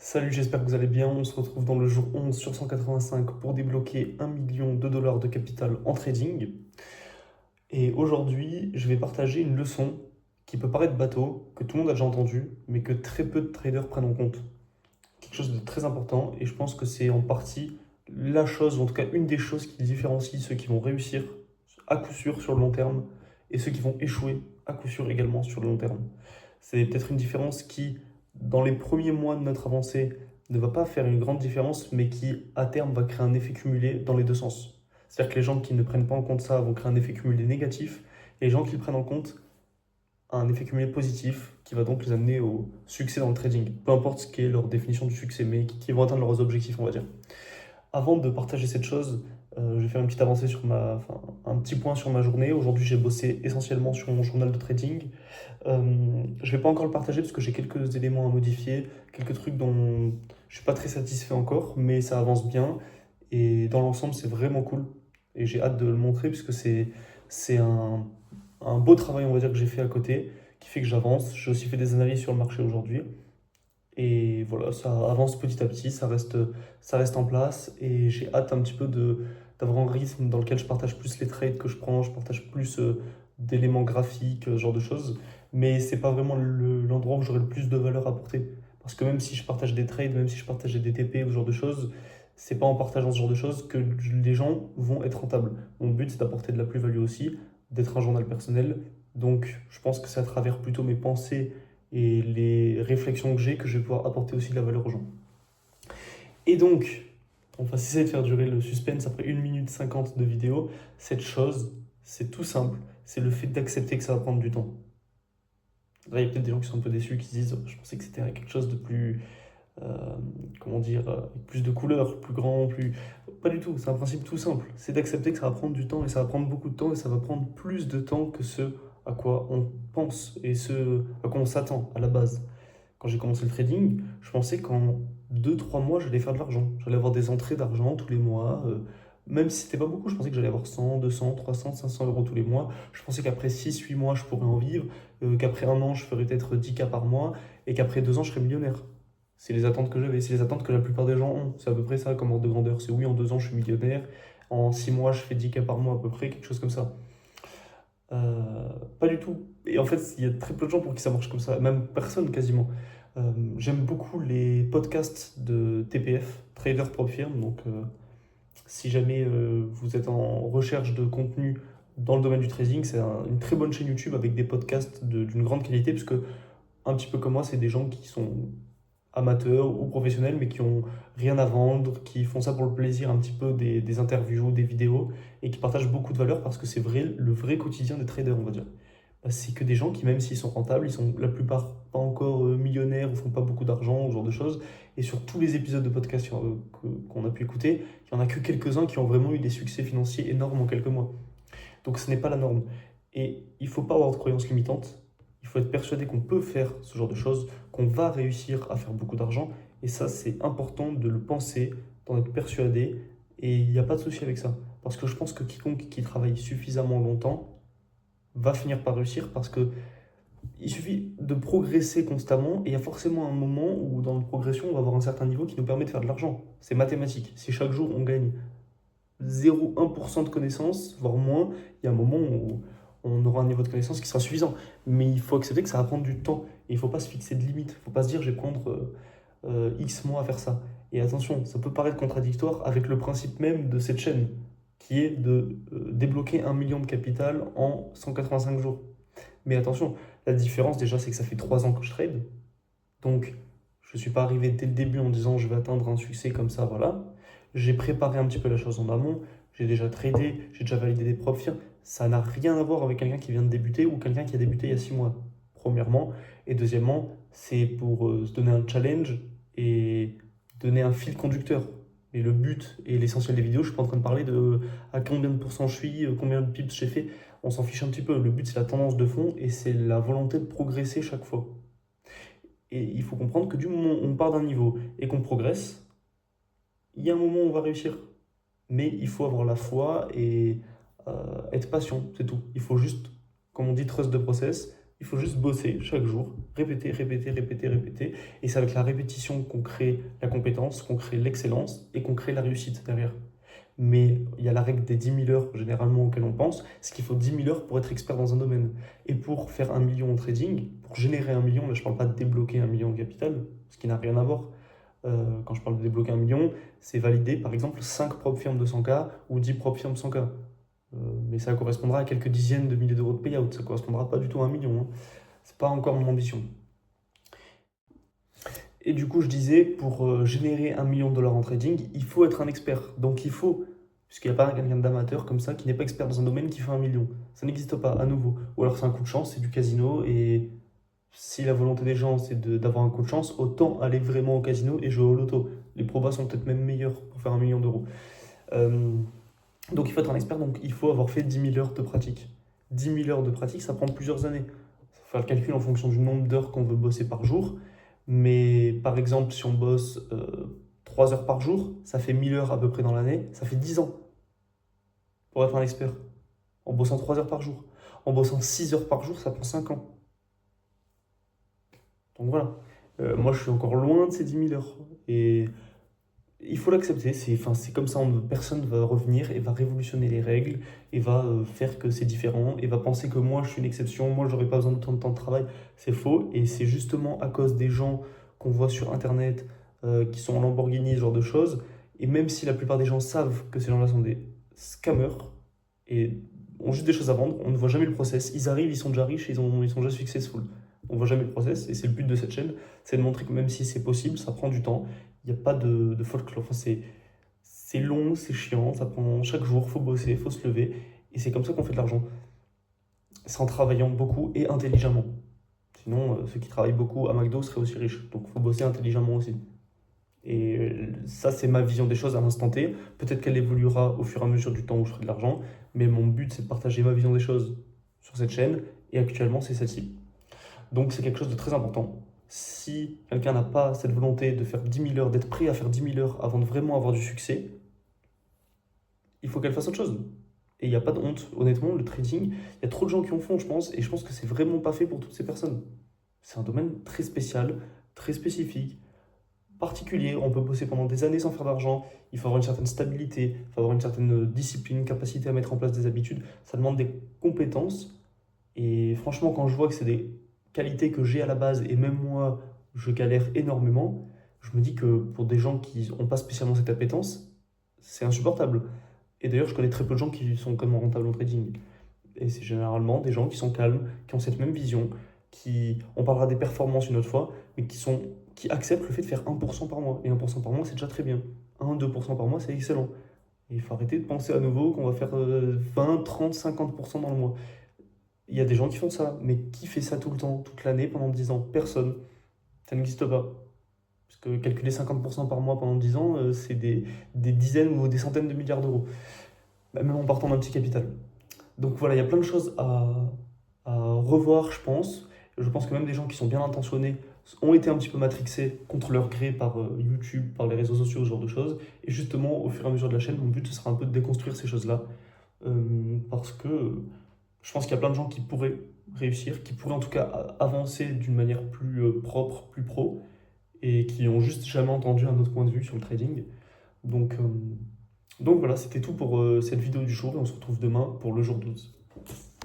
Salut, j'espère que vous allez bien. On se retrouve dans le jour 11 sur 185 pour débloquer 1 million de dollars de capital en trading. Et aujourd'hui, je vais partager une leçon qui peut paraître bateau, que tout le monde a déjà entendu, mais que très peu de traders prennent en compte. Quelque chose de très important, et je pense que c'est en partie la chose, ou en tout cas une des choses qui différencie ceux qui vont réussir à coup sûr sur le long terme et ceux qui vont échouer à coup sûr également sur le long terme. C'est peut-être une différence qui, dans les premiers mois de notre avancée, ne va pas faire une grande différence, mais qui, à terme, va créer un effet cumulé dans les deux sens. C'est-à-dire que les gens qui ne prennent pas en compte ça vont créer un effet cumulé négatif, et les gens qui le prennent en compte, un effet cumulé positif, qui va donc les amener au succès dans le trading. Peu importe ce qu'est leur définition du succès, mais qui vont atteindre leurs objectifs, on va dire. Avant de partager cette chose, je vais faire une petite avancée enfin, un petit point sur ma journée. Aujourd'hui, j'ai bossé essentiellement sur mon journal de trading. Je vais pas encore le partager parce que j'ai quelques éléments à modifier, quelques trucs dont je suis pas très satisfait encore, mais ça avance bien. Et dans l'ensemble, c'est vraiment cool. Et j'ai hâte de le montrer puisque c'est un beau travail, on va dire, que j'ai fait à côté, qui fait que j'avance. J'ai aussi fait des analyses sur le marché aujourd'hui. Et voilà, ça avance petit à petit, ça reste en place et j'ai hâte un petit peu d'avoir un rythme dans lequel je partage plus les trades que je prends, je partage plus d'éléments graphiques, ce genre de choses. Mais c'est pas vraiment l'endroit où j'aurai le plus de valeur à apporter. Parce que même si je partage des trades, même si je partage des DTP ou ce genre de choses, c'est pas en partageant ce genre de choses que les gens vont être rentables. Mon but, c'est d'apporter de la plus-value aussi, d'être un journal personnel. Donc, je pense que c'est à travers plutôt mes pensées et les réflexions que j'ai que je vais pouvoir apporter aussi de la valeur aux gens. Et donc, on va essayer de faire durer le suspense après 1 minute 50 de vidéo. Cette chose, c'est tout simple, c'est le fait d'accepter que ça va prendre du temps. Là, il y a peut-être des gens qui sont un peu déçus, qui se disent je pensais que c'était quelque chose de plus, comment dire, avec plus de couleurs, plus grand, plus. Pas du tout, c'est un principe tout simple. C'est d'accepter que ça va prendre du temps et ça va prendre beaucoup de temps et ça va prendre plus de temps que ce à quoi on pense et ce à quoi on s'attend à la base. Quand j'ai commencé le trading, je pensais qu'en 2 3 mois, j'allais faire de l'argent. J'allais avoir des entrées d'argent tous les mois. Même si c'était pas beaucoup, je pensais que j'allais avoir 100, 200, 300, 500 euros tous les mois. Je pensais qu'après 6 8 mois, je pourrais en vivre. Qu'après 1 an, je ferais peut-être 10K par mois. Et qu'après 2 ans, je serais millionnaire. C'est les attentes que j'avais. C'est les attentes que la plupart des gens ont. C'est à peu près ça comme ordre de grandeur. C'est oui, en 2 ans, je suis millionnaire. En 6 mois, je fais 10K par mois à peu près, quelque chose comme ça. Pas du tout. Et en fait, il y a très peu de gens pour qui ça marche comme ça, même personne quasiment. J'aime beaucoup les podcasts de TPF, Trader Prop Firm. Donc, si jamais vous êtes en recherche de contenu dans le domaine du trading, c'est une très bonne chaîne YouTube avec des podcasts d'une grande qualité, parce que, un petit peu comme moi, c'est des gens qui sont amateurs ou professionnels, mais qui ont rien à vendre, qui font ça pour le plaisir un petit peu des interviews, des vidéos, et qui partagent beaucoup de valeur parce que c'est vrai, le vrai quotidien des traders, on va dire. Bah, c'est que des gens qui, même s'ils sont rentables, ils sont la plupart pas encore millionnaires ou font pas beaucoup d'argent, ce genre de choses. Et sur tous les épisodes de podcast qu'on a pu écouter, il n'y en a que quelques-uns qui ont vraiment eu des succès financiers énormes en quelques mois. Donc ce n'est pas la norme. Et il ne faut pas avoir de croyances limitantes. Il faut être persuadé qu'on peut faire ce genre de choses, qu'on va réussir à faire beaucoup d'argent. Et ça, c'est important de le penser, d'en être persuadé. Et il n'y a pas de souci avec ça. Parce que je pense que quiconque qui travaille suffisamment longtemps va finir par réussir parce que il suffit de progresser constamment et il y a forcément un moment où dans notre progression, on va avoir un certain niveau qui nous permet de faire de l'argent. C'est mathématique. Si chaque jour on gagne 0,1% de connaissances, voire moins, il y a un moment où on aura un niveau de connaissance qui sera suffisant. Mais il faut accepter que ça va prendre du temps. Et il ne faut pas se fixer de limites. Il ne faut pas se dire je vais prendre X mois à faire ça. Et attention, ça peut paraître contradictoire avec le principe même de cette chaîne, qui est de débloquer 1 million de capital en 185 jours. Mais attention, la différence déjà, c'est que ça fait 3 ans que je trade. Donc, je ne suis pas arrivé dès le début en disant je vais atteindre un succès comme ça, voilà. J'ai préparé un petit peu la chose en amont, j'ai déjà tradé, j'ai déjà validé des profs. Ça n'a rien à voir avec quelqu'un qui vient de débuter ou quelqu'un qui a débuté il y a 6 mois, premièrement. Et deuxièmement, c'est pour se donner un challenge et donner un fil conducteur. Et le but et l'essentiel des vidéos, je ne suis pas en train de parler de à combien de pourcents je suis, combien de pips j'ai fait. On s'en fiche un petit peu. Le but, c'est la tendance de fond et c'est la volonté de progresser chaque fois. Et il faut comprendre que du moment où on part d'un niveau et qu'on progresse, il y a un moment où on va réussir. Mais il faut avoir la foi et être patient, c'est tout. Il faut juste, comme on dit, trust the process, Il faut juste bosser chaque jour, répéter, répéter, répéter, répéter. Et c'est avec la répétition qu'on crée la compétence, qu'on crée l'excellence et qu'on crée la réussite derrière. Mais il y a la règle des 10 000 heures généralement auquel on pense, c'est qu'il faut 10 000 heures pour être expert dans un domaine. Et pour faire 1 million en trading, pour générer 1 million, là je ne parle pas de débloquer 1 million en capital, ce qui n'a rien à voir. Quand je parle de débloquer 1 million, c'est valider par exemple 5 propres firmes de 100K ou 10 propres firmes 100K. Mais ça correspondra à quelques dizaines de milliers d'euros de payout, ça ne correspondra pas du tout à 1 million, hein. C'est pas encore mon ambition. Et du coup, je disais, pour générer 1 million de dollars en trading, il faut être un expert. Donc il faut, puisqu'il n'y a pas quelqu'un d'amateur comme ça qui n'est pas expert dans un domaine qui fait 1 million. Ça n'existe pas, à nouveau. Ou alors c'est un coup de chance, c'est du casino. Et si la volonté des gens, c'est d'avoir un coup de chance, autant aller vraiment au casino et jouer au loto. Les probas sont peut-être même meilleurs pour faire 1 million d'euros. Euh, donc il faut être un expert, donc il faut avoir fait 10 000 heures de pratique. 10 000 heures de pratique, ça prend plusieurs années. Il faut faire le calcul en fonction du nombre d'heures qu'on veut bosser par jour. Mais par exemple, si on bosse 3 heures par jour, ça fait 1 000 heures à peu près dans l'année, ça fait 10 ans pour être un expert. En bossant 3 heures par jour. En bossant 6 heures par jour, ça prend 5 ans. Donc voilà. Moi, je suis encore loin de ces 10 000 heures. Et il faut l'accepter, c'est comme ça, personne ne va revenir et va révolutionner les règles et va faire que c'est différent et va penser que moi je suis une exception, moi j'aurais pas besoin de tant de temps de travail. C'est faux et c'est justement à cause des gens qu'on voit sur internet qui sont en Lamborghini, ce genre de choses. Et même si la plupart des gens savent que ces gens-là sont des scammers et ont juste des choses à vendre, on ne voit jamais le process. Ils arrivent, ils sont déjà riches, ils sont déjà successful. On voit jamais le process et c'est le but de cette chaîne, c'est de montrer que même si c'est possible, ça prend du temps. Il n'y a pas de folklore. Enfin, c'est long, c'est chiant, ça prend chaque jour, faut bosser, faut se lever. Et c'est comme ça qu'on fait de l'argent. C'est en travaillant beaucoup et intelligemment. Sinon, ceux qui travaillent beaucoup à McDo seraient aussi riches. Donc il faut bosser intelligemment aussi. Et ça, c'est ma vision des choses à l'instant T. Peut-être qu'elle évoluera au fur et à mesure du temps où je ferai de l'argent. Mais mon but, c'est de partager ma vision des choses sur cette chaîne. Et actuellement, c'est celle-ci. Donc c'est quelque chose de très important. Si quelqu'un n'a pas cette volonté de faire 10 000 heures, d'être prêt à faire 10 000 heures avant de vraiment avoir du succès, il faut qu'elle fasse autre chose. Et il n'y a pas de honte. Honnêtement, le trading, il y a trop de gens qui en font, je pense, et je pense que c'est vraiment pas fait pour toutes ces personnes. C'est un domaine très spécial, très spécifique, particulier. On peut bosser pendant des années sans faire d'argent. Il faut avoir une certaine stabilité, il faut avoir une certaine discipline, capacité à mettre en place des habitudes. Ça demande des compétences. Et franchement, quand je vois que c'est des qualités que j'ai à la base, et même moi, je galère énormément, je me dis que pour des gens qui n'ont pas spécialement cette appétence, c'est insupportable. Et d'ailleurs, je connais très peu de gens qui sont comme rentables en trading. Et c'est généralement des gens qui sont calmes, qui ont cette même vision, on parlera des performances une autre fois, mais qui acceptent le fait de faire 1% par mois. Et 1% par mois, c'est déjà très bien. 1-2% par mois, c'est excellent. Et il faut arrêter de penser à nouveau qu'on va faire 20, 30, 50% dans le mois. Il y a des gens qui font ça, mais qui fait ça tout le temps, toute l'année, pendant 10 ans? Personne. Ça n'existe pas. Parce que calculer 50% par mois pendant 10 ans, c'est des dizaines ou des centaines de milliards d'euros. Bah, même en partant d'un petit capital. Donc voilà, il y a plein de choses à revoir, je pense. Je pense que même des gens qui sont bien intentionnés ont été un petit peu matrixés contre leur gré par YouTube, par les réseaux sociaux, ce genre de choses. Et justement, au fur et à mesure de la chaîne, mon but, ce sera un peu de déconstruire ces choses-là. Parce que je pense qu'il y a plein de gens qui pourraient réussir, qui pourraient en tout cas avancer d'une manière plus propre, plus pro, et qui ont juste jamais entendu un autre point de vue sur le trading. Donc, donc voilà, c'était tout pour cette vidéo du jour, et on se retrouve demain pour le jour 12.